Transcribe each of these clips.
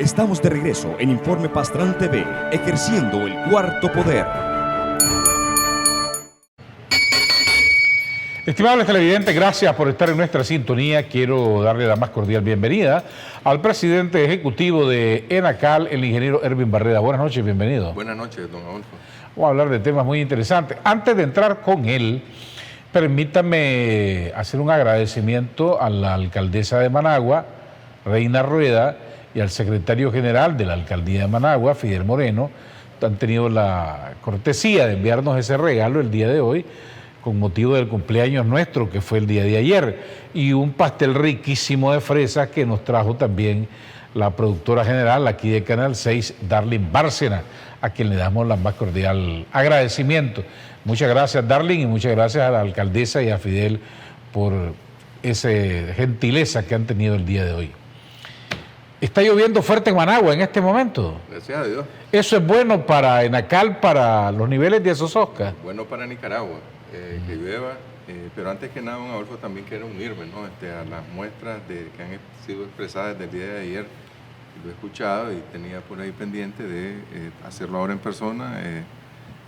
Estamos de regreso en Informe Pastrana TV, ejerciendo el cuarto poder. Estimables televidentes, gracias por estar en nuestra sintonía. Quiero darle la más cordial bienvenida al presidente ejecutivo de ENACAL, el ingeniero Erwin Barreda. Buenas noches, bienvenido. Buenas noches, don Adolfo. Vamos a hablar de temas muy interesantes. Antes de entrar con él, permítame hacer un agradecimiento a la alcaldesa de Managua, Reina Rueda, y al secretario general de la alcaldía de Managua, Fidel Moreno. Han tenido la cortesía de enviarnos ese regalo el día de hoy, con motivo del cumpleaños nuestro, que fue el día de ayer, y un pastel riquísimo de fresas que nos trajo también la productora general aquí de Canal 6, Darlene Bárcena, a quien le damos la más cordial agradecimiento. Muchas gracias, Darlene, y muchas gracias a la alcaldesa y a Fidel por esa gentileza que han tenido el día de hoy. Está lloviendo fuerte en Managua en este momento. Gracias a Dios. Eso es bueno para ENACAL, para los niveles de Azozosca. Bueno para Nicaragua, que llueva, pero antes que nada, don Adolfo, también quiero unirme, ¿no? A las muestras que han sido expresadas desde el día de ayer. Lo he escuchado y tenía por ahí pendiente de hacerlo ahora en persona,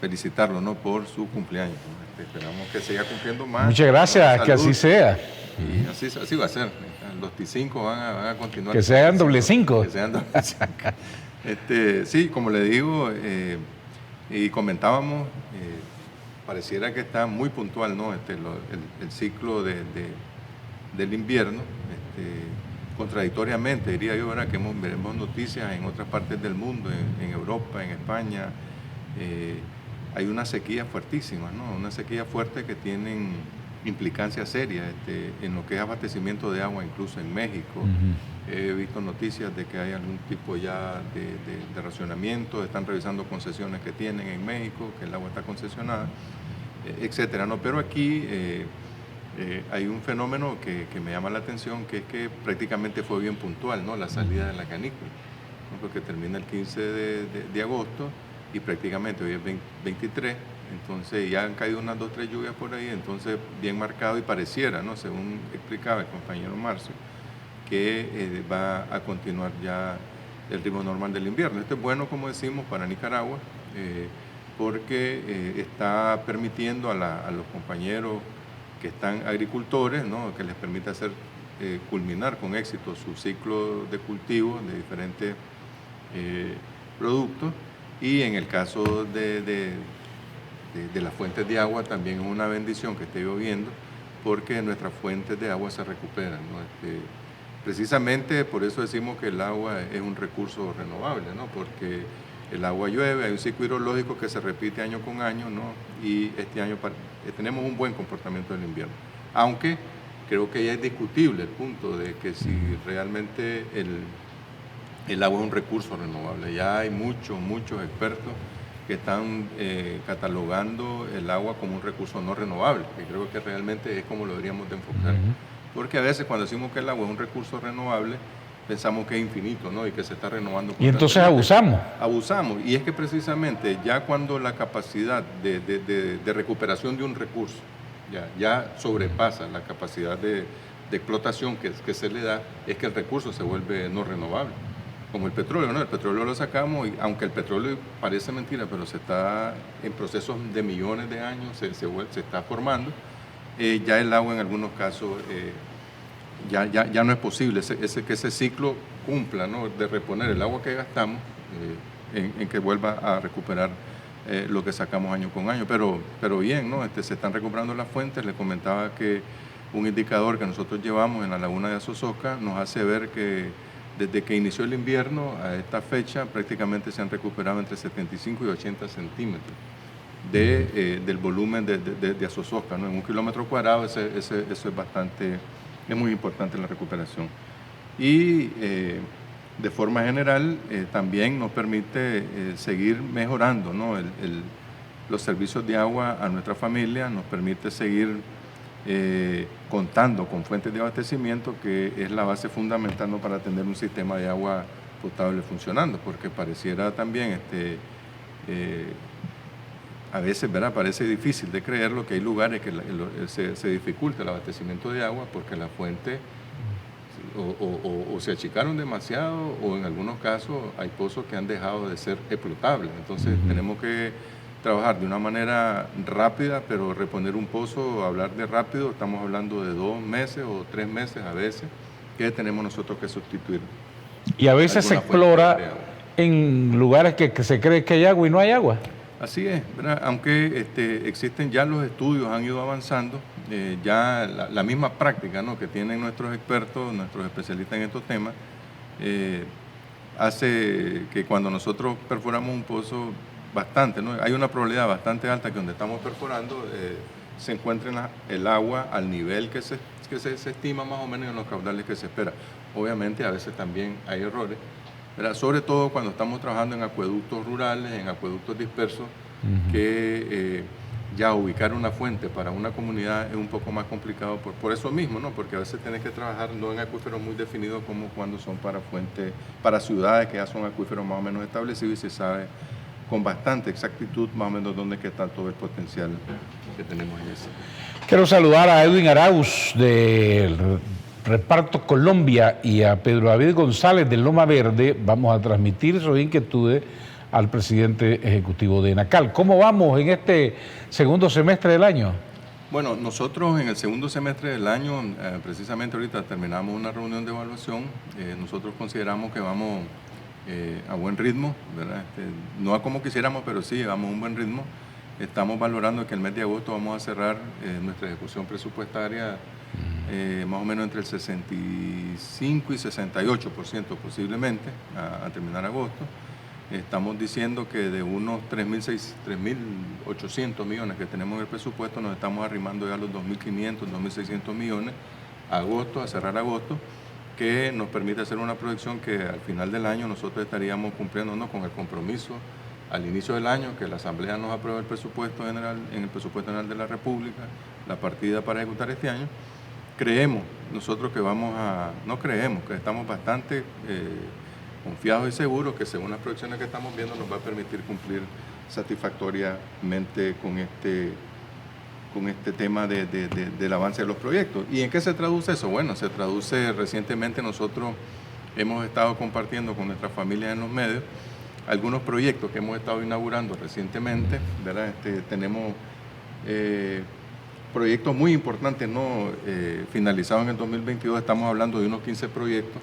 felicitarlo, ¿no?, por su cumpleaños, ¿no? Esperamos que siga cumpliendo más. Muchas gracias, que así sea. Y así va a ser. Los T5 van a continuar. Que sean doble 5. Que sean doble 5. Sí, como le digo, y comentábamos, pareciera que está muy puntual, ¿no?, el ciclo del invierno. Contradictoriamente, diría yo, ahora que veremos noticias en otras partes del mundo, en Europa, en España, hay una sequía fuertísima, ¿no? Una sequía fuerte que tienen implicancias serias en lo que es abastecimiento de agua, incluso en México. He visto noticias de que hay algún tipo ya de racionamiento, están revisando concesiones que tienen en México, que el agua está concesionada, etcétera, ¿no? Pero aquí hay un fenómeno que me llama la atención, que es que prácticamente fue bien puntual, ¿no?, la salida de la canícula, ¿no?, porque termina el 15 de agosto y prácticamente hoy es 23, entonces ya han caído unas 2 o 3 lluvias por ahí, entonces bien marcado, y pareciera, ¿no?, según explicaba el compañero Marcio, que va a continuar ya el ritmo normal del invierno. Esto es bueno, como decimos, para Nicaragua, porque está permitiendo a los compañeros que están agricultores, ¿no?, que les permite culminar con éxito su ciclo de cultivo de diferentes productos, y en el caso de las fuentes de agua también es una bendición que esté lloviendo, porque nuestras fuentes de agua se recuperan, ¿no? Precisamente por eso decimos que el agua es un recurso renovable, ¿no?, porque el agua llueve, hay un ciclo hidrológico que se repite año con año, ¿no?, y este año tenemos un buen comportamiento del invierno. Aunque creo que ya es discutible el punto de que si realmente el agua es un recurso renovable. Ya hay muchos expertos que están catalogando el agua como un recurso no renovable, que creo que realmente es como lo deberíamos de enfocar. Porque a veces cuando decimos que el agua es un recurso renovable, pensamos que es infinito, ¿no?, y que se está renovando. Y entonces abusamos. Abusamos, y es que precisamente ya cuando la capacidad de recuperación de un recurso ya sobrepasa la capacidad de explotación que se le da, es que el recurso se vuelve no renovable. Como el petróleo, ¿no? El petróleo lo sacamos, y aunque el petróleo parece mentira, pero se está en procesos de millones de años, se está formando. Ya el agua en algunos casos ya no es posible que ese ciclo cumpla, ¿no?, de reponer el agua que gastamos, en que vuelva a recuperar lo que sacamos año con año. Pero bien, ¿no? Se están recuperando las fuentes. Les comentaba que un indicador que nosotros llevamos en la laguna de Azozosca nos hace ver que desde que inició el invierno a esta fecha prácticamente se han recuperado entre 75 y 80 centímetros del volumen de Azozosca, ¿no? En 1 kilómetro cuadrado eso es bastante, es muy importante la recuperación. Y de forma general también nos permite seguir mejorando, ¿no?, los servicios de agua a nuestra familia, nos permite seguir contando con fuentes de abastecimiento, que es la base fundamental, ¿no?, para tener un sistema de agua potable funcionando, porque pareciera también a veces, ¿verdad?, parece difícil de creerlo, que hay lugares que se dificulta el abastecimiento de agua porque la fuente o se achicaron demasiado, o en algunos casos hay pozos que han dejado de ser explotables. Entonces tenemos que trabajar de una manera rápida, pero reponer un pozo, hablar de rápido, estamos hablando de 2 meses o 3 meses a veces, que tenemos nosotros que sustituir. Y a veces se explora en lugares que se cree que hay agua y no hay agua. Así es, ¿verdad? Aunque existen ya los estudios, han ido avanzando, ya la misma práctica, ¿no?, que tienen nuestros expertos, nuestros especialistas en estos temas, hace que cuando nosotros perforamos un pozo bastante, ¿no?, hay una probabilidad bastante alta que donde estamos perforando se encuentre el agua al nivel que se estima más o menos en los caudales que se espera. Obviamente a veces también hay errores, ¿verdad?, sobre todo cuando estamos trabajando en acueductos rurales, en acueductos dispersos, que ya ubicar una fuente para una comunidad es un poco más complicado por eso mismo, ¿no?, porque a veces tienes que trabajar no en acuíferos muy definidos como cuando son para fuentes, para ciudades que ya son acuíferos más o menos establecidos y se sabe con bastante exactitud más o menos dónde está todo el potencial que tenemos en eso. Quiero saludar a Edwin Arauz del Reparto Colombia y a Pedro David González del Loma Verde. Vamos a transmitir sus inquietudes al presidente ejecutivo de ENACAL. ¿Cómo vamos en este segundo semestre del año? Bueno, nosotros en el segundo semestre del año, precisamente ahorita terminamos una reunión de evaluación. Nosotros consideramos que vamos a buen ritmo, ¿verdad? No a como quisiéramos, pero sí, vamos a un buen ritmo. Estamos valorando que el mes de agosto vamos a cerrar nuestra ejecución presupuestaria más o menos entre el 65 y 68% posiblemente a terminar agosto. Estamos diciendo que de unos 3.800 millones que tenemos en el presupuesto, nos estamos arrimando ya a los 2.500, 2.600 millones a cerrar agosto, que nos permite hacer una proyección que al final del año nosotros estaríamos cumpliéndonos con el compromiso al inicio del año, que la Asamblea nos apruebe el presupuesto general, en el presupuesto general de la República, la partida para ejecutar este año. Creemos nosotros que que estamos bastante confiados y seguros que según las proyecciones que estamos viendo nos va a permitir cumplir satisfactoriamente con este tema del avance de los proyectos. ¿Y en qué se traduce eso? Bueno, se traduce recientemente nosotros hemos estado compartiendo con nuestras familias en los medios algunos proyectos que hemos estado inaugurando recientemente, ¿verdad? Tenemos proyectos muy importantes, ¿no? Finalizados en el 2022, estamos hablando de unos 15 proyectos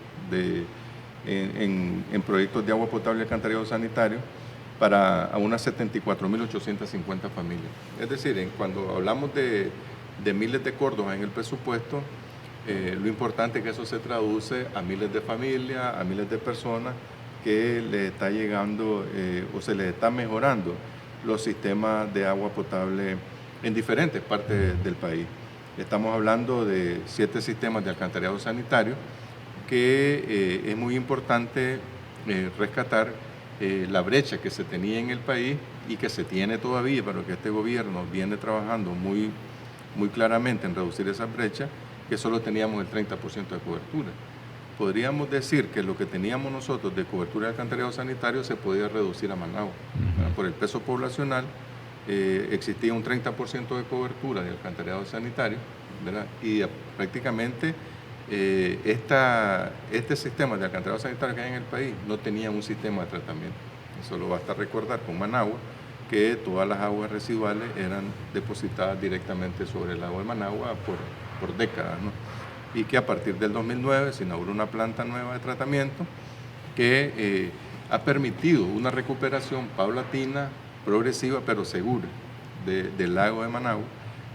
en proyectos de agua potable y alcantarillado sanitario para unas 74.850 familias. Es decir, cuando hablamos de miles de córdobas en el presupuesto, lo importante es que eso se traduce a miles de familias, a miles de personas que le está llegando o se les está mejorando los sistemas de agua potable en diferentes partes del país. Estamos hablando de 7 sistemas de alcantarillado sanitario que es muy importante rescatar la brecha que se tenía en el país y que se tiene todavía, pero que este gobierno viene trabajando muy claramente en reducir esa brecha, que solo teníamos el 30% de cobertura. Podríamos decir que lo que teníamos nosotros de cobertura de alcantarillado sanitario se podía reducir a Managua. Por el peso poblacional existía un 30% de cobertura de alcantarillado sanitario, ¿verdad? Y prácticamente este sistema de alcantarillado sanitario que hay en el país no tenía un sistema de tratamiento. Solo basta recordar con Managua que todas las aguas residuales eran depositadas directamente sobre el agua de Managua por décadas, ¿no? Y que a partir del 2009 se inauguró una planta nueva de tratamiento que ha permitido una recuperación paulatina, progresiva, pero segura del lago de Managua,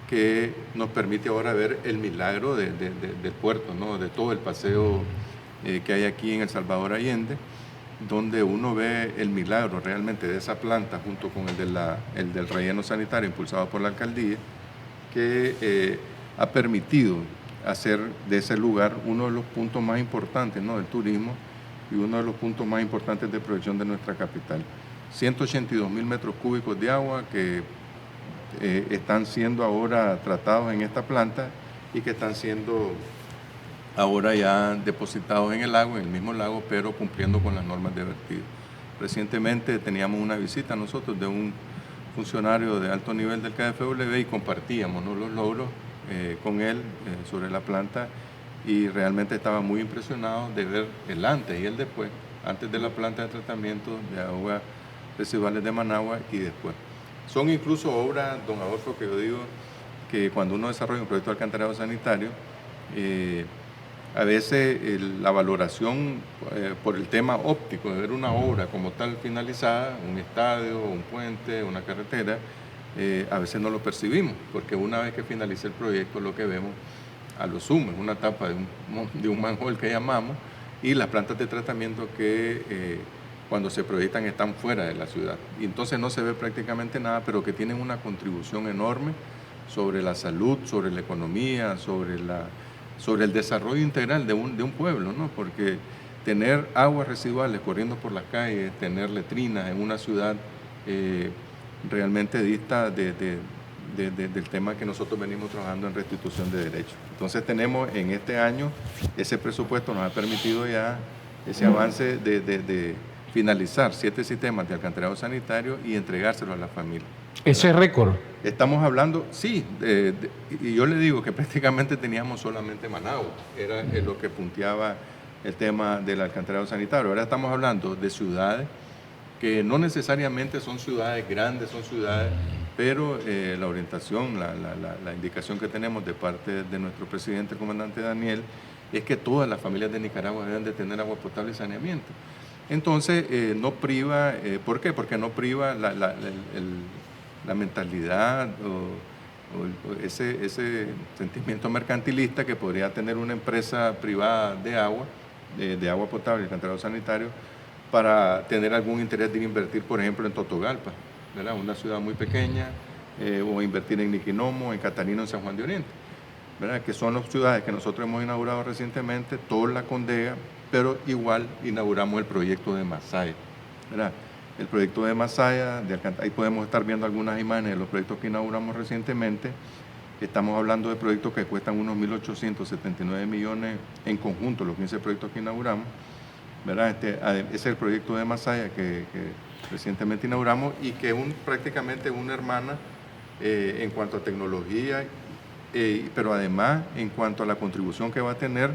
que nos permite ahora ver el milagro del puerto, ¿no? De todo el paseo que hay aquí en El Salvador Allende, donde uno ve el milagro realmente de esa planta junto con el del relleno sanitario impulsado por la alcaldía, que ha permitido hacer de ese lugar uno de los puntos más importantes, ¿no?, del turismo y uno de los puntos más importantes de proyección de nuestra capital. 182.000 metros cúbicos de agua que están siendo ahora tratados en esta planta y que están siendo ahora ya depositados en el lago, en el mismo lago, pero cumpliendo con las normas de vertido. Recientemente teníamos una visita nosotros de un funcionario de alto nivel del KfW y compartíamos, ¿no?, los logros con él sobre la planta y realmente estaba muy impresionado de ver el antes y el después, antes de la planta de tratamiento de aguas residuales de Managua y después. Son incluso obras, don Adolfo, que yo digo que cuando uno desarrolla un proyecto de alcantarillado sanitario, a veces la valoración por el tema óptico de ver una obra como tal finalizada, un estadio, un puente, una carretera, a veces no lo percibimos, porque una vez que finalice el proyecto lo que vemos a lo sumo es una tapa de un manhole que llamamos y las plantas de tratamiento que cuando se proyectan están fuera de la ciudad. Y entonces no se ve prácticamente nada, pero que tienen una contribución enorme sobre la salud, sobre la economía, sobre el desarrollo integral de un pueblo, ¿no? Porque tener aguas residuales corriendo por las calles, tener letrinas en una ciudad realmente dista del tema que nosotros venimos trabajando en restitución de derechos. Entonces tenemos en este año, ese presupuesto nos ha permitido ya ese avance de finalizar 7 sistemas de alcantarillado sanitario y entregárselo a la familia. Ese es récord. Estamos hablando, sí, y yo le digo que prácticamente teníamos solamente Managua, era lo que punteaba el tema del alcantarillado sanitario. Ahora estamos hablando de ciudades que no necesariamente son ciudades grandes, son ciudades, pero la orientación, la indicación que tenemos de parte de nuestro presidente, el comandante Daniel, es que todas las familias de Nicaragua deben de tener agua potable y saneamiento. Entonces, no priva, ¿por qué? Porque no priva la mentalidad o ese sentimiento mercantilista que podría tener una empresa privada de agua potable y alcantarillado sanitario para tener algún interés de invertir, por ejemplo, en Totogalpa, ¿verdad? Una ciudad muy pequeña, o invertir en Niquinomo, en Catarino, en San Juan de Oriente, ¿verdad? Que son las ciudades que nosotros hemos inaugurado recientemente, Tola, Condega, pero igual inauguramos el proyecto de Masaya, ¿verdad? El proyecto de Masaya, ahí podemos estar viendo algunas imágenes de los proyectos que inauguramos recientemente. Estamos hablando de proyectos que cuestan unos 1.879 millones en conjunto, los 15 proyectos que inauguramos, ¿verdad? Ese es el proyecto de Masaya que recientemente inauguramos y que es prácticamente una hermana en cuanto a tecnología, pero además en cuanto a la contribución que va a tener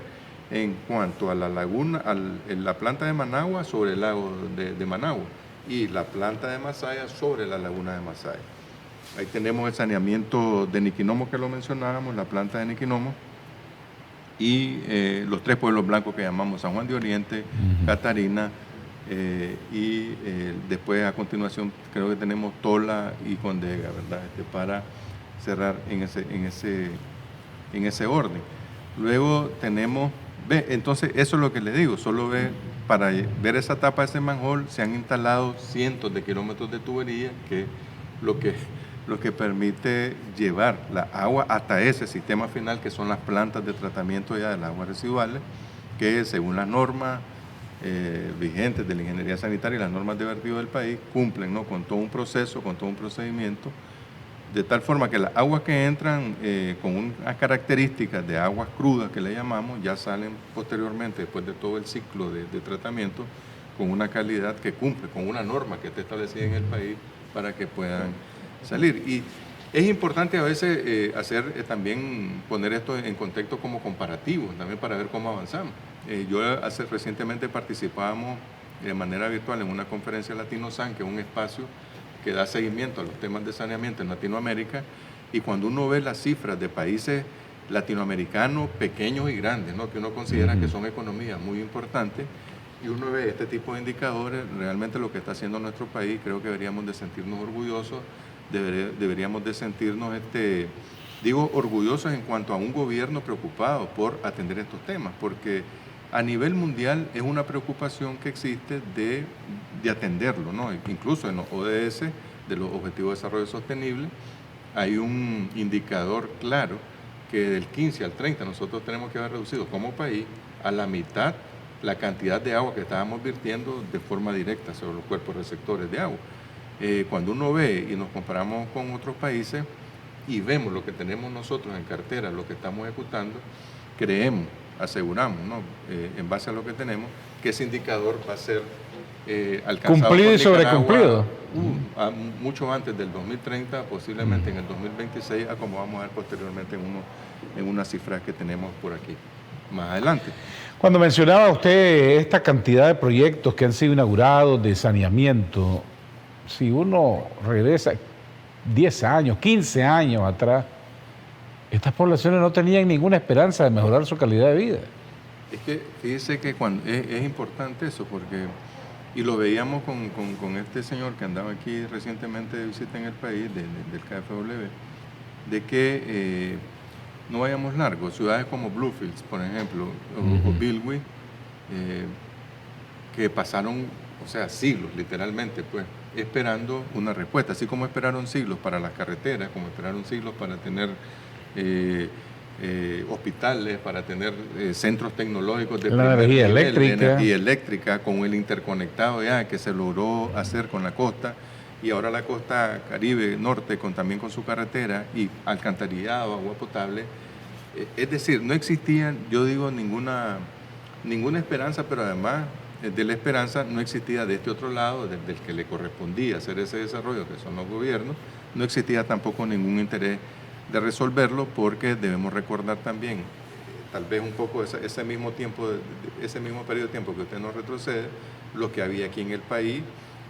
en cuanto a la laguna, la planta de Managua sobre el lago de Managua y la planta de Masaya sobre la laguna de Masaya. Ahí tenemos el saneamiento de Niquinomo que lo mencionábamos, la planta de Niquinomo, y los 3 pueblos blancos que llamamos San Juan de Oriente, Catarina, y después a continuación creo que tenemos Tola y Condega, ¿verdad? Para cerrar en ese orden. Luego tenemos, entonces eso es lo que le digo, solo para ver esa tapa de ese manhole se han instalado cientos de kilómetros de tubería, que lo que permite llevar la agua hasta ese sistema final, que son las plantas de tratamiento ya de las aguas residuales, que según las normas vigentes de la ingeniería sanitaria y las normas de vertido del país, cumplen, ¿no? Con todo un proceso, con todo un procedimiento, de tal forma que las aguas que entran con unas características de aguas crudas que le llamamos, ya salen posteriormente, después de todo el ciclo de tratamiento, con una calidad que cumple, con una norma que está establecida en el país para que puedan salir. Y es importante a veces también poner esto en contexto como comparativo, también para ver cómo avanzamos. Recientemente participábamos de manera virtual en una conferencia Latino-San, que es un espacio que da seguimiento a los temas de saneamiento en Latinoamérica, y cuando uno ve las cifras de países latinoamericanos pequeños y grandes, ¿no? Que uno considera que son economías muy importantes, y uno ve este tipo de indicadores, realmente lo que está haciendo nuestro país, creo que deberíamos de sentirnos orgullosos, deberíamos de sentirnos, orgullosos en cuanto a un gobierno preocupado por atender estos temas, porque a nivel mundial es una preocupación que existe de atenderlo, ¿no? Incluso en los ODS, de los Objetivos de Desarrollo Sostenible, hay un indicador claro que del 15 al 30 nosotros tenemos que haber reducido como país a la mitad la cantidad de agua que estábamos vertiendo de forma directa sobre los cuerpos receptores de agua. Cuando uno ve y nos comparamos con otros países y vemos lo que tenemos nosotros en cartera, lo que estamos ejecutando, creemos, aseguramos, ¿no? En base a lo que tenemos, que ese indicador va a ser alcanzado cumplido y sobrecumplido. Mucho antes del 2030, posiblemente en el 2026, a como vamos a ver posteriormente en unas cifras que tenemos por aquí. más adelante. Cuando mencionaba usted esta cantidad de proyectos que han sido inaugurados de saneamiento, si uno regresa 10 años, 15 años atrás, estas poblaciones no tenían ninguna esperanza de mejorar su calidad de vida. Es que fíjese que es importante eso, porque, y lo veíamos con este señor que andaba aquí recientemente de visita en el país, del KfW, de que no vayamos largos, ciudades como Bluefields, por ejemplo, o Bilwi, que pasaron, o sea, siglos literalmente, pues, esperando una respuesta, así como esperaron siglos para las carreteras, como esperaron siglos para tener hospitales, para tener centros tecnológicos de energía eléctrica, con el interconectado ya que se logró hacer con la costa, y ahora la costa Caribe Norte también con su carretera y alcantarillado, agua potable. Es decir, no existía, yo digo, ninguna esperanza, pero además de la esperanza no existía de este otro lado, del que le correspondía hacer ese desarrollo, que son los gobiernos, no existía tampoco ningún interés de resolverlo, porque debemos recordar también, tal vez un poco ese mismo periodo de tiempo que usted nos retrocede, lo que había aquí en el país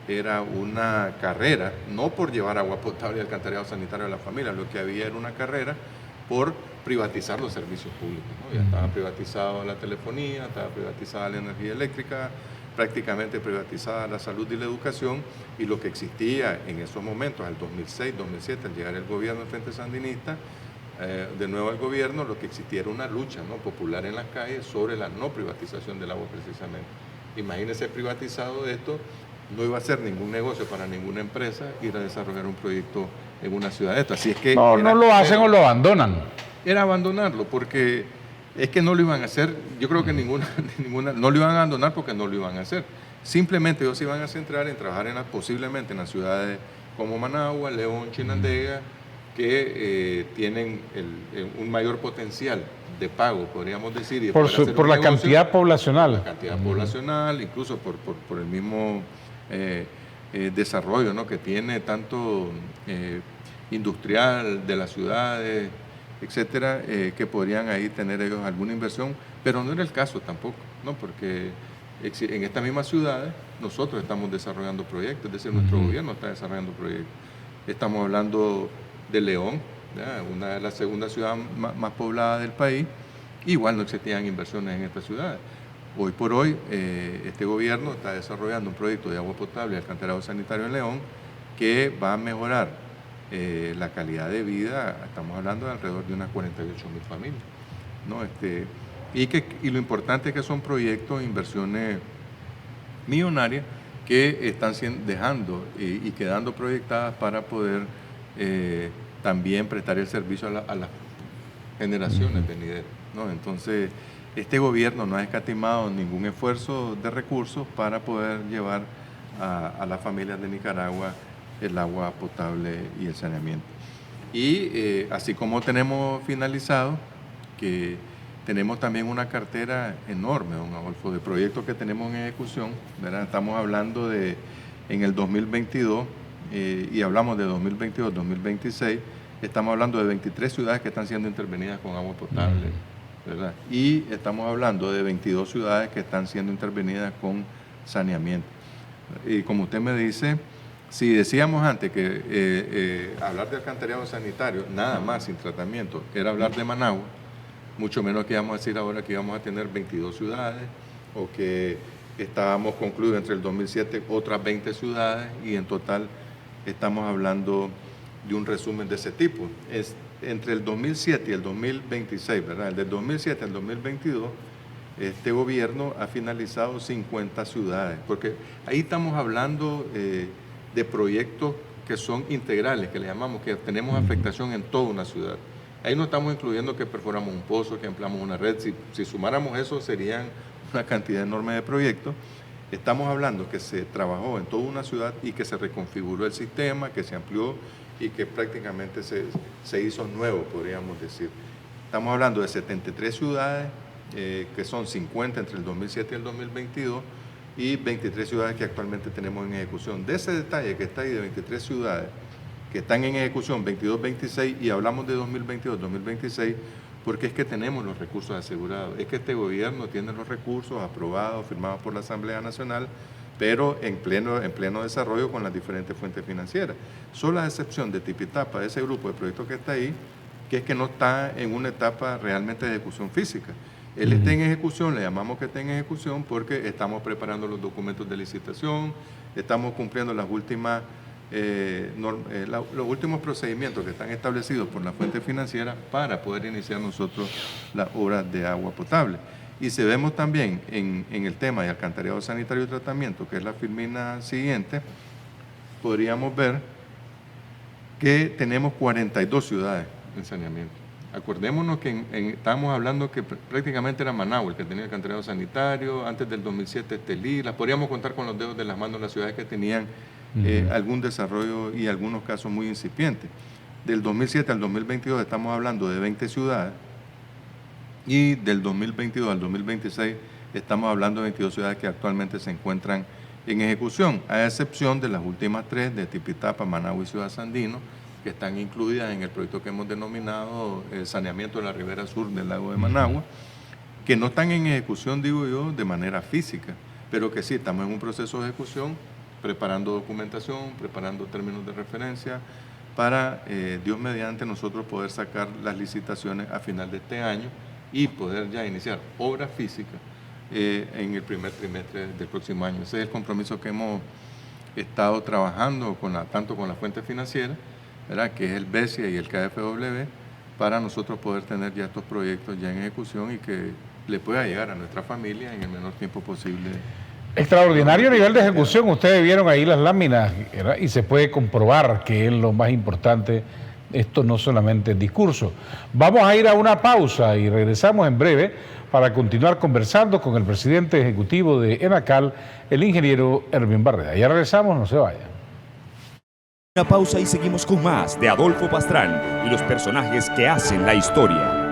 era una carrera, no por llevar agua potable y alcantarillado sanitario a la familia, lo que había era una carrera por privatizar los servicios públicos, ¿no? Ya estaba privatizada la telefonía, estaba privatizada la energía eléctrica, prácticamente privatizada la salud y la educación, y lo que existía en esos momentos, al 2006, 2007, al llegar el gobierno del Frente Sandinista, de nuevo al gobierno, lo que existía era una lucha, ¿no?, popular en las calles sobre la no privatización del agua precisamente. Imagínense, privatizado esto, no iba a ser ningún negocio para ninguna empresa ir a desarrollar un proyecto en una ciudad de esta. Así es que no lo hacen o lo abandonan. Era abandonarlo, porque es que no lo iban a hacer. Yo creo que ninguna no lo iban a abandonar porque no lo iban a hacer. Simplemente ellos se iban a centrar en trabajar posiblemente en las ciudades como Managua, León, Chinandega, que tienen un mayor potencial de pago, podríamos decir. Y por la cantidad poblacional. La cantidad poblacional, incluso por el mismo desarrollo, ¿no?, que tiene tanto industrial de las ciudades, etcétera, que podrían ahí tener ellos alguna inversión, pero no era el caso tampoco, ¿no?, porque en estas mismas ciudades nosotros estamos desarrollando proyectos, es decir, nuestro gobierno está desarrollando proyectos. Estamos hablando de León, ¿ya?, una de las segundas ciudades más pobladas del país, igual no existían inversiones en estas ciudades. Hoy por hoy, este gobierno está desarrollando un proyecto de agua potable y alcantarillado sanitario en León que va a mejorar la calidad de vida. Estamos hablando de alrededor de unas 48.000 familias, ¿no? Y lo importante es que son proyectos, inversiones millonarias que están dejando y quedando proyectadas para poder también prestar el servicio a las generaciones venideras, ¿no? Entonces, este gobierno no ha escatimado ningún esfuerzo de recursos para poder llevar a las familias de Nicaragua el agua potable y el saneamiento. Y así como tenemos finalizado, que tenemos también una cartera enorme, don Adolfo, de proyectos que tenemos en ejecución, ¿verdad? Estamos hablando en el 2022, y hablamos de 2022, 2026, estamos hablando de 23 ciudades que están siendo intervenidas con agua potable, ¿verdad? Y estamos hablando de 22 ciudades que están siendo intervenidas con saneamiento. Y como usted me dice, si decíamos antes que hablar de alcantarillado sanitario, nada más sin tratamiento, era hablar de Managua, mucho menos que íbamos a decir ahora que íbamos a tener 22 ciudades, o que estábamos concluidos entre el 2007 otras 20 ciudades, y en total estamos hablando de un resumen de ese tipo. Es entre el 2007 y el 2026, ¿verdad? El del 2007 al 2022, este gobierno ha finalizado 50 ciudades, porque ahí estamos hablando de proyectos que son integrales, que le llamamos, que tenemos afectación en toda una ciudad. Ahí no estamos incluyendo que perforamos un pozo, que empleamos una red. Si sumáramos eso, serían una cantidad enorme de proyectos. Estamos hablando que se trabajó en toda una ciudad y que se reconfiguró el sistema, que se amplió y que prácticamente se hizo nuevo, podríamos decir. Estamos hablando de 73 ciudades, que son 50 entre el 2007 y el 2022, y 23 ciudades que actualmente tenemos en ejecución. De ese detalle que está ahí, de 23 ciudades que están en ejecución, 22, 26, y hablamos de 2022, 2026, porque es que tenemos los recursos asegurados, es que este gobierno tiene los recursos aprobados, firmados por la Asamblea Nacional, pero en pleno desarrollo con las diferentes fuentes financieras. Solo a excepción de Tipitapa, de ese grupo de proyectos que está ahí, que es que no está en una etapa realmente de ejecución física. Él está en ejecución, le llamamos que está en ejecución porque estamos preparando los documentos de licitación, estamos cumpliendo las últimas, los últimos procedimientos que están establecidos por la fuente financiera para poder iniciar nosotros las obras de agua potable. Y si vemos también en el tema de alcantarillado sanitario y tratamiento, que es la filmina siguiente, podríamos ver que tenemos 42 ciudades en saneamiento. Acordémonos que estábamos hablando que prácticamente era Managua el que tenía alcantarillado sanitario, antes del 2007 Estelí, las podríamos contar con los dedos de las manos las ciudades que tenían algún desarrollo y algunos casos muy incipientes. Del 2007 al 2022 estamos hablando de 20 ciudades y del 2022 al 2026 estamos hablando de 22 ciudades que actualmente se encuentran en ejecución, a excepción de las últimas 3 de Tipitapa, Managua y Ciudad Sandino, que están incluidas en el proyecto que hemos denominado saneamiento de la ribera sur del lago de Managua, que no están en ejecución, digo yo, de manera física, pero que sí estamos en un proceso de ejecución, preparando documentación, preparando términos de referencia, para, Dios mediante, nosotros poder sacar las licitaciones a final de este año y poder ya iniciar obra física en el primer trimestre del próximo año. Ese es el compromiso que hemos estado trabajando tanto con la fuente financiera, ¿verdad?, que es el BESIA y el KfW, para nosotros poder tener ya estos proyectos ya en ejecución y que le pueda llegar a nuestra familia en el menor tiempo posible. Extraordinario nivel de ejecución. Ustedes vieron ahí las láminas, ¿verdad?, y se puede comprobar que es lo más importante. Esto no solamente es discurso. Vamos a ir a una pausa y regresamos en breve para continuar conversando con el presidente ejecutivo de ENACAL, el ingeniero Ervin Barreda. Ya regresamos, no se vayan. Una pausa y seguimos con más de Adolfo Pastrán y los personajes que hacen la historia.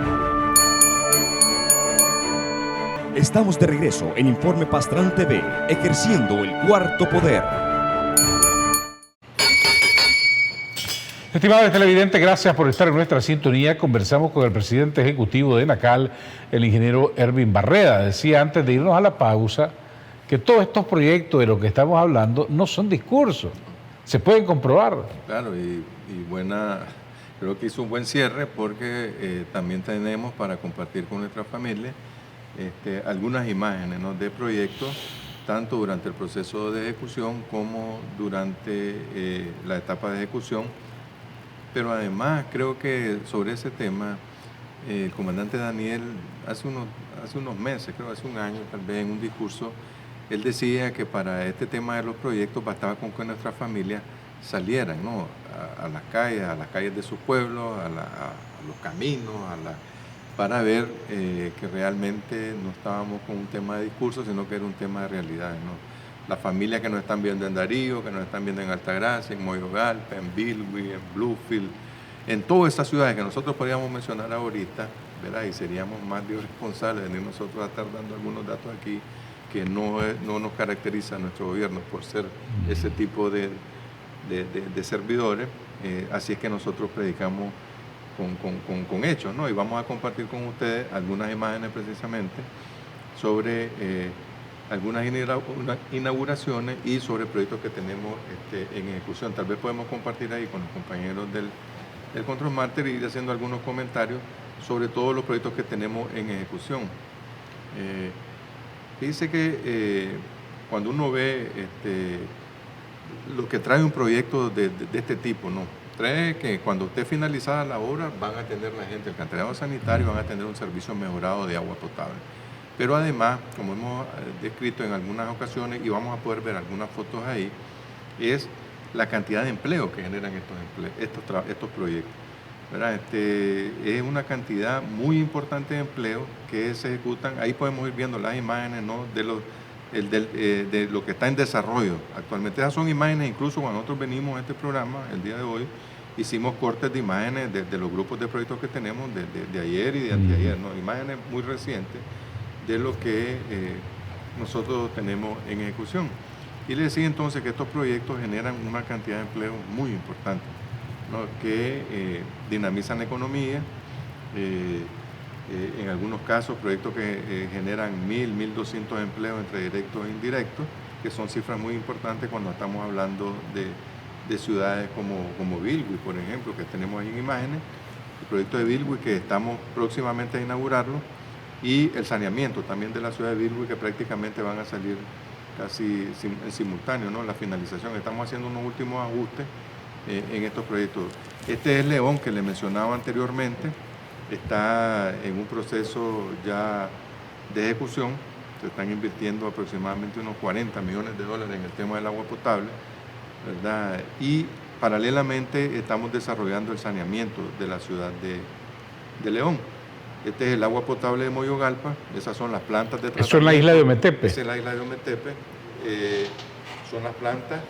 Estamos de regreso en Informe Pastrán TV, ejerciendo el cuarto poder. Estimados televidentes, gracias por estar en nuestra sintonía. Conversamos con el presidente ejecutivo de ENACAL, el ingeniero Ervin Barreda. Decía antes de irnos a la pausa que todos estos proyectos de los que estamos hablando no son discursos, se pueden comprobar. Claro, creo que hizo un buen cierre porque también tenemos para compartir con nuestra familia algunas imágenes, ¿no?, de proyectos, tanto durante el proceso de ejecución como durante la etapa de ejecución. Pero además creo que sobre ese tema el comandante Daniel hace unos meses, creo hace un año tal vez, en un discurso, él decía que para este tema de los proyectos bastaba con que nuestras familias salieran, ¿no?, a las calles de sus pueblos, a los caminos, para ver que realmente no estábamos con un tema de discurso, sino que era un tema de realidades, ¿no? Las familias que nos están viendo en Darío, que nos están viendo en Altagracia, en Moyogalpa, en Bilwi, en Bluefield, en todas esas ciudades que nosotros podríamos mencionar ahorita, ¿verdad?, y seríamos más de irresponsables de venir nosotros a estar dando algunos datos aquí que no nos caracteriza a nuestro gobierno por ser ese tipo de servidores. Así es que nosotros predicamos con hechos, ¿no? Y vamos a compartir con ustedes algunas imágenes precisamente sobre algunas inauguraciones y sobre proyectos que tenemos en ejecución. Tal vez podemos compartir ahí con los compañeros del Control Master y ir haciendo algunos comentarios sobre todos los proyectos que tenemos en ejecución. Dice que cuando uno ve lo que trae un proyecto de este tipo, ¿no?, trae que cuando esté finalizada la obra van a tener la gente alcantarillado sanitario, van a tener un servicio mejorado de agua potable. Pero además, como hemos descrito en algunas ocasiones y vamos a poder ver algunas fotos ahí, es la cantidad de empleo que generan estos proyectos, ¿verdad? Es una cantidad muy importante de empleo que se ejecutan. Ahí podemos ir viendo las imágenes, ¿no?, de lo que está en desarrollo actualmente. Esas son imágenes, incluso cuando nosotros venimos a este programa el día de hoy, hicimos cortes de imágenes de los grupos de proyectos que tenemos de ayer y de anteayer, ¿no?, imágenes muy recientes de lo que nosotros tenemos en ejecución. Y le decía entonces que estos proyectos generan una cantidad de empleo muy importante, ¿no?, que dinamizan la economía, en algunos casos proyectos que generan 1.200 empleos entre directos e indirectos, que son cifras muy importantes cuando estamos hablando de ciudades como Bilwi, por ejemplo, que tenemos ahí en imágenes, el proyecto de Bilwi que estamos próximamente a inaugurarlo, y el saneamiento también de la ciudad de Bilwi, que prácticamente van a salir casi en simultáneo, ¿no? La finalización, estamos haciendo unos últimos ajustes en estos proyectos. Este es León, que le mencionaba anteriormente, está en un proceso ya de ejecución, se están invirtiendo aproximadamente unos 40 millones de dólares en el tema del agua potable, ¿verdad? Y paralelamente estamos desarrollando el saneamiento de la ciudad de León. Este es el agua potable de Moyogalpa, esas son las plantas de tratamiento. Eso es la isla de Ometepe. Esa es la isla de Ometepe, son las plantas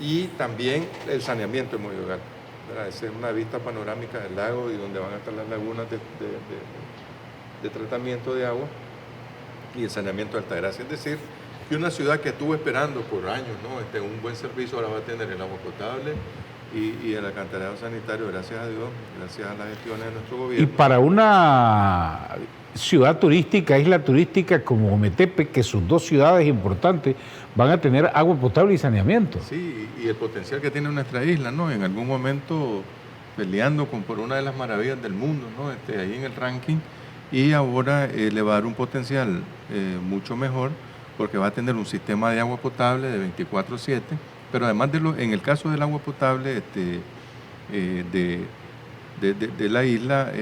y también el saneamiento de Moyogalpa. Esa es una vista panorámica del lago y donde van a estar las lagunas de tratamiento de agua y el saneamiento de Altagracia. Es decir, que una ciudad que estuvo esperando por años, ¿no? Un buen servicio, ahora va a tener el agua potable y el alcantarillado sanitario, gracias a Dios, gracias a las gestiones de nuestro gobierno. Y para una ciudad turística, isla turística como Ometepe, que sus dos ciudades importantes van a tener agua potable y saneamiento. Sí, y el potencial que tiene nuestra isla, ¿no? En algún momento peleando por una de las maravillas del mundo, ¿no? Ahí en el ranking, y ahora le va a dar un potencial mucho mejor, porque va a tener un sistema de agua potable de 24/7, pero además en el caso del agua potable de la isla,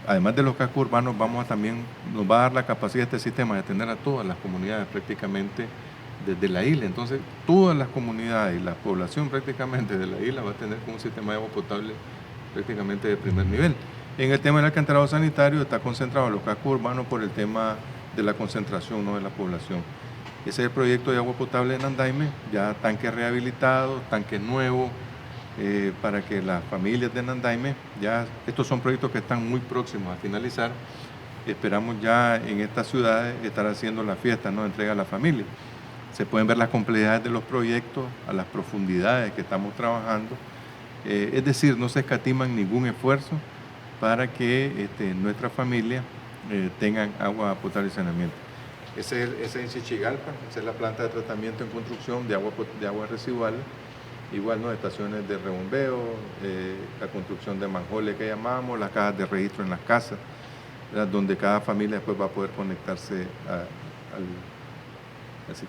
además de los cascos urbanos, nos va a dar la capacidad de este sistema de atender a todas las comunidades prácticamente desde la isla. Entonces, todas las comunidades y la población prácticamente de la isla va a tener un sistema de agua potable prácticamente de primer nivel. En el tema del alcantarillado sanitario está concentrado en los cascos urbanos por el tema de la concentración, ¿no? De la población. Ese es el proyecto de agua potable en Nandaime, ya tanques rehabilitados, tanques nuevos, para que las familias de Nandaime, ya estos son proyectos que están muy próximos a finalizar. Esperamos ya en estas ciudades estar haciendo la fiesta, ¿no? Entrega a la familia. Se pueden ver las complejidades de los proyectos, a las profundidades que estamos trabajando. Es decir, no se escatiman ningún esfuerzo para que nuestras familias tengan agua potable y saneamiento. Ese es en Chichigalpa, esa es la planta de tratamiento en construcción de agua residual. Igual, ¿no? Estaciones de rebombeo, la construcción de manjoles que llamamos, las cajas de registro en las casas, donde cada familia después va a poder conectarse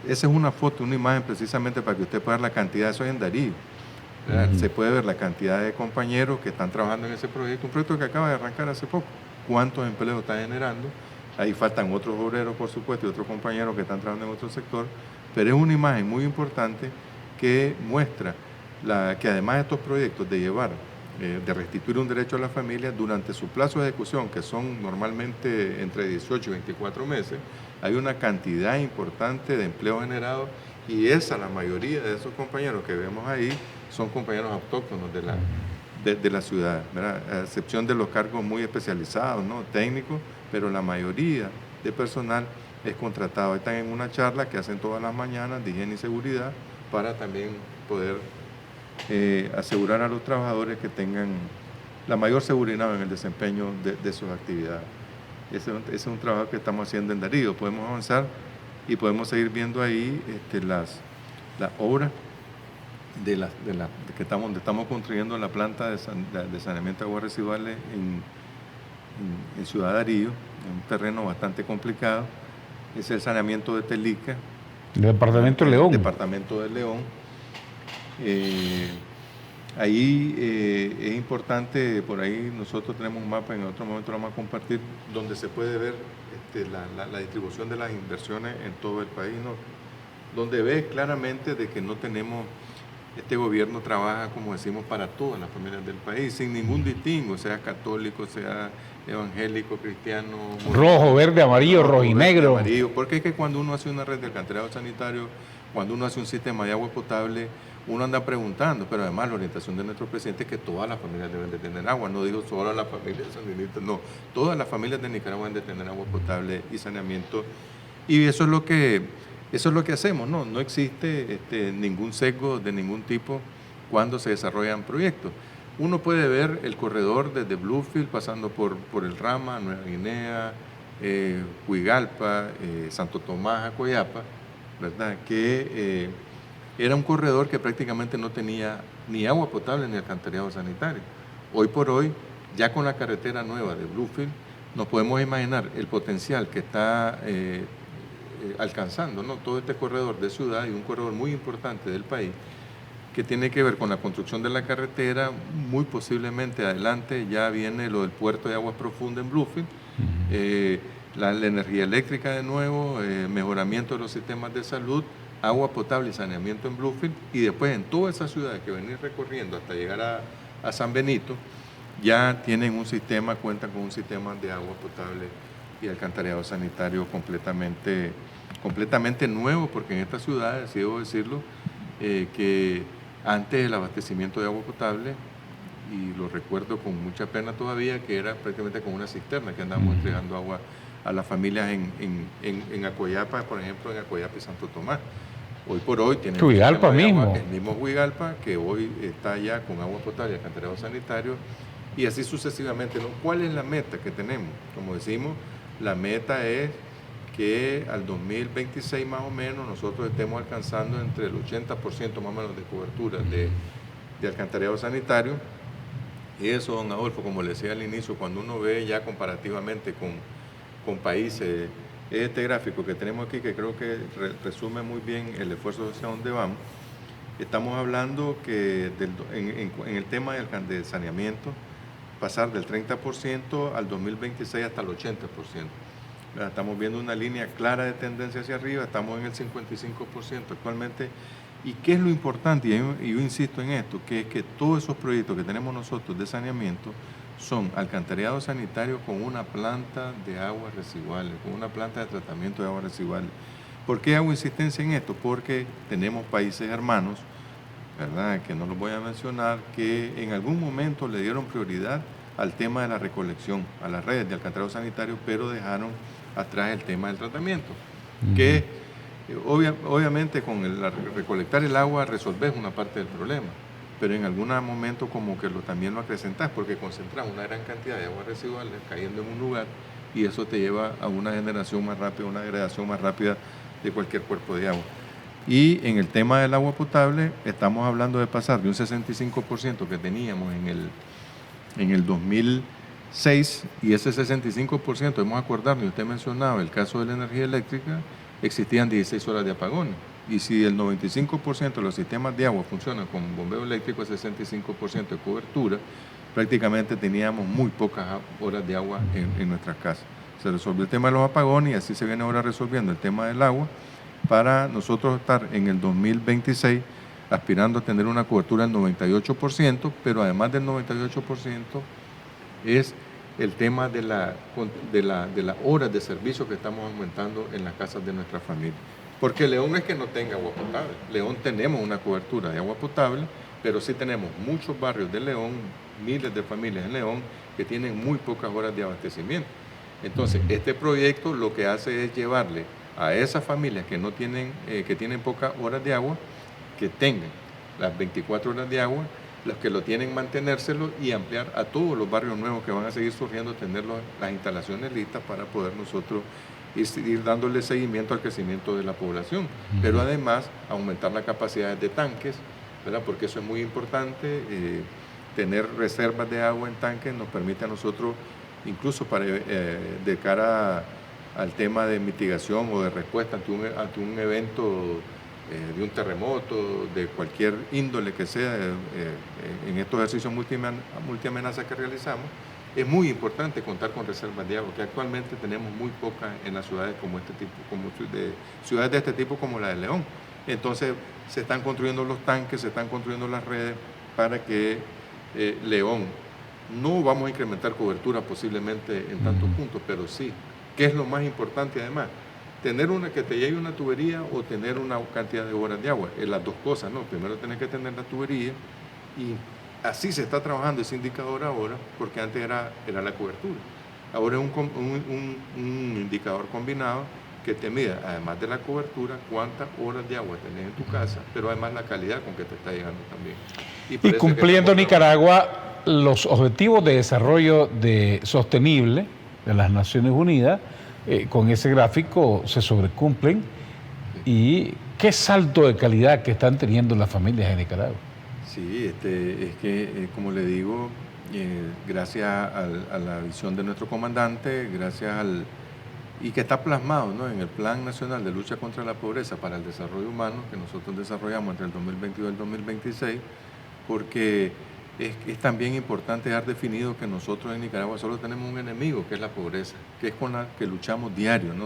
Esa es una foto, una imagen precisamente para que usted pueda ver la cantidad, eso es en Darío. Se puede ver la cantidad de compañeros que están trabajando en ese proyecto, un proyecto que acaba de arrancar hace poco. ¿Cuántos empleos está generando? Ahí faltan otros obreros, por supuesto, y otros compañeros que están trabajando en otro sector, pero es una imagen muy importante que muestra que además de estos proyectos de llevar, de restituir un derecho a la familia, durante su plazo de ejecución, que son normalmente entre 18 y 24 meses, hay una cantidad importante de empleo generado, y la mayoría de esos compañeros que vemos ahí son compañeros autóctonos de la ciudad, ¿verdad? A excepción de los cargos muy especializados, ¿no? Técnicos, pero la mayoría de personal es contratado. Están en una charla que hacen todas las mañanas de higiene y seguridad para también poder asegurar a los trabajadores que tengan la mayor seguridad en el desempeño de sus actividades. Ese es un trabajo que estamos haciendo en Darío. Podemos avanzar y podemos seguir viendo ahí las obras donde estamos construyendo la planta de saneamiento de aguas residuales en Ciudad Darío, en un terreno bastante complicado. Es el saneamiento de Telica. El departamento de León. El departamento de León. Ahí es importante, por ahí nosotros tenemos un mapa, en otro momento lo vamos a compartir, donde se puede ver la distribución de las inversiones en todo el país, ¿no? Donde ves claramente de que no tenemos, este gobierno trabaja, como decimos, para todas las familias del país, sin ningún distingo, sea católico, sea evangélico, cristiano, rojo, verde, amarillo, rojinegro. Porque es que cuando uno hace una red de alcantarillado sanitario, cuando uno hace un sistema de agua potable, uno anda preguntando, pero además la orientación de nuestro presidente es que todas las familias deben de tener agua. No digo solo las familias sandinistas, no, todas las familias de Nicaragua deben de tener agua potable y saneamiento. Y eso es lo que hacemos, ¿no? No existe ningún sesgo de ningún tipo cuando se desarrollan proyectos. uno puede ver el corredor desde Bluefield, pasando por el Rama, Nueva Guinea, Huigalpa, Santo Tomás, Acoyapa, ¿verdad? Que era un corredor que prácticamente no tenía ni agua potable ni alcantarillado sanitario. Hoy por hoy, ya con la carretera nueva de Bluefield, nos podemos imaginar el potencial que está alcanzando, ¿no?, todo este corredor de ciudad y un corredor muy importante del país, que tiene que ver con la construcción de la carretera. Muy posiblemente adelante ya viene lo del puerto de aguas profundas en Bluefield, la energía eléctrica de nuevo, mejoramiento de los sistemas de salud, agua potable y saneamiento en Bluefield, y después en todas esas ciudades que venir recorriendo hasta llegar a San Benito, ya tienen un sistema, cuentan con un sistema de agua potable y alcantarillado sanitario completamente nuevo, porque en estas ciudades, debo decirlo, que antes el abastecimiento de agua potable, y lo recuerdo con mucha pena todavía, que era prácticamente con una cisterna que andábamos entregando agua a las familias en Acoyapa, por ejemplo, en Acoyapa y Santo Tomás. Hoy por hoy tiene Huigalpa mismo. El mismo Huigalpa, que hoy está ya con agua potable y alcantarillado sanitario, y así sucesivamente, ¿no? ¿Cuál es la meta que tenemos? Como decimos, la meta es que al 2026 más o menos nosotros estemos alcanzando entre el 80% más o menos de cobertura de alcantarillado sanitario. Y eso, don Adolfo, como le decía al inicio, cuando uno ve ya comparativamente con países, este gráfico que tenemos aquí, que creo que resume muy bien el esfuerzo hacia dónde vamos, estamos hablando que en el tema del saneamiento, pasar del 30% al 2026 hasta el 80%. Estamos viendo una línea clara de tendencia hacia arriba, estamos en el 55% actualmente. ¿Y qué es lo importante? Y yo insisto en esto, que es que todos esos proyectos que tenemos nosotros de saneamiento son alcantarillado sanitario con una planta de aguas residuales, con una planta de tratamiento de aguas residuales. ¿Por qué hago insistencia en esto? Porque tenemos países hermanos, ¿verdad?, que no los voy a mencionar, que en algún momento le dieron prioridad al tema de la recolección, a las redes de alcantarillado sanitario, pero dejaron atrás el tema del tratamiento, que obviamente con recolectar el agua resolvés una parte del problema, pero en algún momento como que también lo acrecentás, porque concentras una gran cantidad de aguas residuales cayendo en un lugar, y eso te lleva a una generación más rápida, una degradación más rápida de cualquier cuerpo de agua. Y en el tema del agua potable, estamos hablando de pasar de un 65% que teníamos en el 2006, y ese 65%, hemos acordado, y usted mencionaba el caso de la energía eléctrica, existían 16 horas de apagones. Y si el 95% de los sistemas de agua funcionan con bombeo eléctrico, el 65% de cobertura, prácticamente teníamos muy pocas horas de agua en nuestras casas. Se resolvió el tema de los apagones, y así se viene ahora resolviendo el tema del agua, para nosotros estar en el 2026 aspirando a tener una cobertura del 98%, pero además del 98% es el tema de las horas de servicio que estamos aumentando en las casas de nuestra familia. Porque León no es que no tenga agua potable, León tenemos una cobertura de agua potable, pero sí tenemos muchos barrios de León, miles de familias en León, que tienen muy pocas horas de abastecimiento. Entonces, este proyecto lo que hace es llevarle a esas familias que no tienen, que tienen pocas horas de agua, que tengan las 24 horas de agua, los que lo tienen, mantenérselo, y ampliar a todos los barrios nuevos que van a seguir surgiendo, tener las instalaciones listas para poder nosotros ir dándole seguimiento al crecimiento de la población. Pero además aumentar la capacidad de tanques, ¿verdad?, porque eso es muy importante. Tener reservas de agua en tanques nos permite a nosotros, incluso de cara al tema de mitigación o de respuesta ante un evento de un terremoto, de cualquier índole que sea, en estos ejercicios multiamenazas que realizamos, es muy importante contar con reservas de agua, que actualmente tenemos muy pocas en las ciudades ciudades de este tipo como la de León. Entonces se están construyendo los tanques, se están construyendo las redes para que León, no vamos a incrementar cobertura posiblemente en tantos puntos, pero sí, ¿qué es lo más importante además? Tener que te llegue una tubería o tener una cantidad de horas de agua. Es las dos cosas, ¿no? Primero tenés que tener la tubería, y así se está trabajando ese indicador ahora, porque antes era la cobertura. Ahora es un indicador combinado que te mida, además de la cobertura, cuántas horas de agua tenés en tu casa, pero además la calidad con que te está llegando también. Y cumpliendo Nicaragua los Objetivos de Desarrollo Sostenible de las Naciones Unidas, con ese gráfico se sobrecumplen. ¿Y qué salto de calidad que están teniendo las familias en Nicaragua? Sí, es que, como le digo, gracias a la visión de nuestro comandante, y que está plasmado, ¿no?, en el Plan Nacional de Lucha contra la Pobreza para el Desarrollo Humano, que nosotros desarrollamos entre el 2022 y el 2026, porque es también importante dejar definido que nosotros en Nicaragua solo tenemos un enemigo, que es la pobreza, que es con la que luchamos diario, ¿no?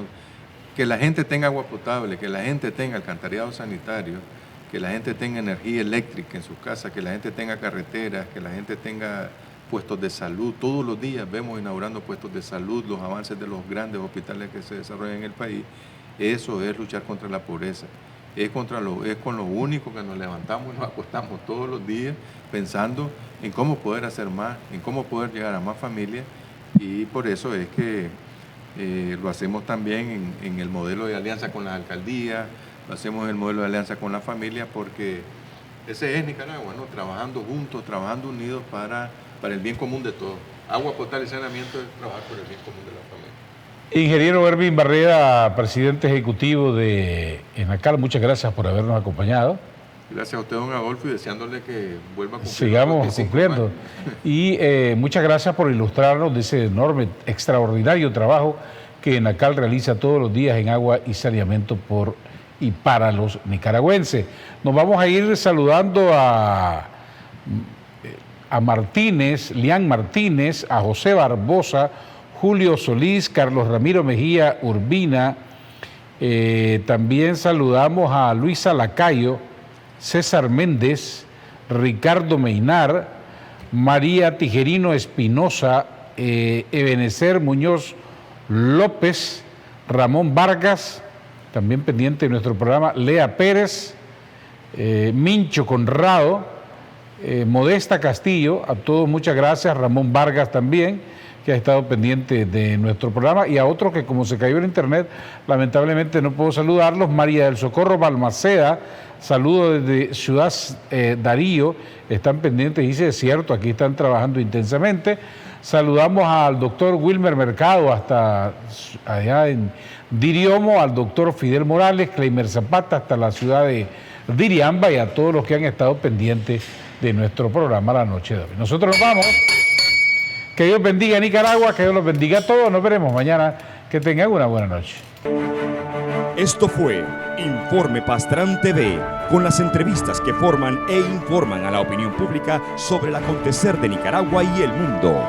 Que la gente tenga agua potable, que la gente tenga alcantarillado sanitario, que la gente tenga energía eléctrica en sus casas, que la gente tenga carreteras, que la gente tenga puestos de salud. Todos los días vemos inaugurando puestos de salud, los avances de los grandes hospitales que se desarrollan en el país. Eso es luchar contra la pobreza. Es con lo único que nos levantamos y nos acostamos todos los días pensando en cómo poder hacer más, en cómo poder llegar a más familias, y por eso es que lo hacemos también en el modelo de alianza con las alcaldías, lo hacemos en el modelo de alianza con las familias, porque ese es Nicaragua, ¿no? Trabajando juntos, trabajando unidos para el bien común de todos. Agua potable y saneamiento es trabajar por el bien común de la familia. Ingeniero Erwin Barreda, presidente ejecutivo de ENACAL, muchas gracias por habernos acompañado. Gracias a usted, don Adolfo, y deseándole que vuelva a cumplir. Sigamos cumpliendo. Y muchas gracias por ilustrarnos de ese enorme, extraordinario trabajo que ENACAL realiza todos los días en agua y saneamiento por y para los nicaragüenses. Nos vamos a ir saludando a Martínez, Lian Martínez, a José Barbosa, Julio Solís, Carlos Ramiro Mejía Urbina. También saludamos a Luisa Lacayo, César Méndez, Ricardo Meinar, María Tijerino Espinosa, Ebenezer Muñoz López, Ramón Vargas, también pendiente de nuestro programa, Lea Pérez, Mincho Conrado, Modesta Castillo, a todos muchas gracias, Ramón Vargas también, que ha estado pendiente de nuestro programa, y a otros que como se cayó en internet, lamentablemente no puedo saludarlos. María del Socorro Balmaceda, saludo desde Ciudad Darío, están pendientes, dice, es cierto, aquí están trabajando intensamente. Saludamos al doctor Wilmer Mercado hasta allá en Diriomo, al doctor Fidel Morales, Cleimer Zapata hasta la ciudad de Diriamba, y a todos los que han estado pendientes de nuestro programa la noche de hoy. Nosotros nos vamos. Que Dios bendiga a Nicaragua, que Dios los bendiga a todos. Nos veremos mañana. Que tengan una buena noche. Esto fue Informe Pastrán TV, con las entrevistas que forman e informan a la opinión pública sobre el acontecer de Nicaragua y el mundo.